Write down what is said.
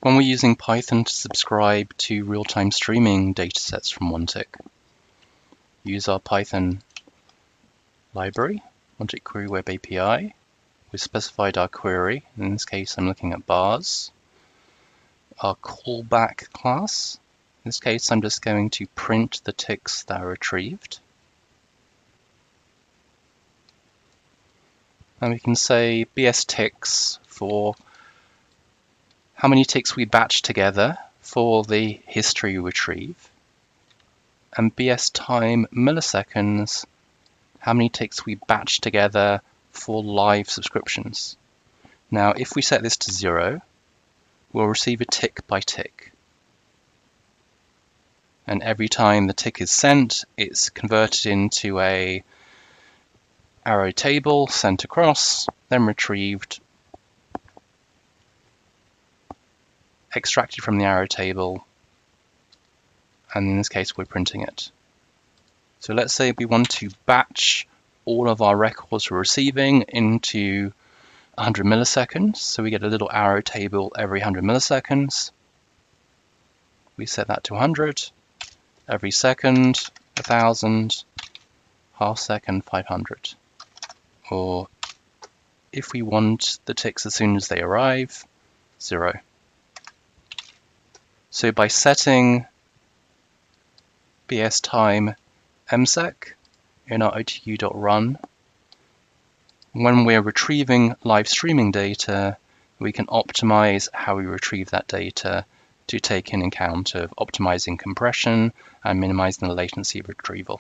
When we're using Python to subscribe to real-time streaming datasets from OneTick, use our Python library, OneTick Query Web API. We've specified our query. In this case, I'm looking at bars. Our callback class. In this case, I'm just going to print the ticks that are retrieved. And we can say BS ticks for how many ticks we batch together for the history retrieve, and BS time milliseconds, how many ticks we batch together for live subscriptions. Now, if we set this to 0, we'll receive a tick by tick. And every time the tick is sent, it's converted into a arrow table, sent across, then retrieved, extracted from the arrow table, and in this case we're printing it. So let's say we want to batch all of our records we're receiving into 100 milliseconds, so we get a little arrow table every 100 milliseconds. We set that to 100, every second 1000, half second 500. Or if we want the ticks as soon as they arrive, 0. So by setting BS time msec in our OTU.run, when we're retrieving live streaming data, we can optimize how we retrieve that data to take in account of optimizing compression and minimizing the latency of retrieval.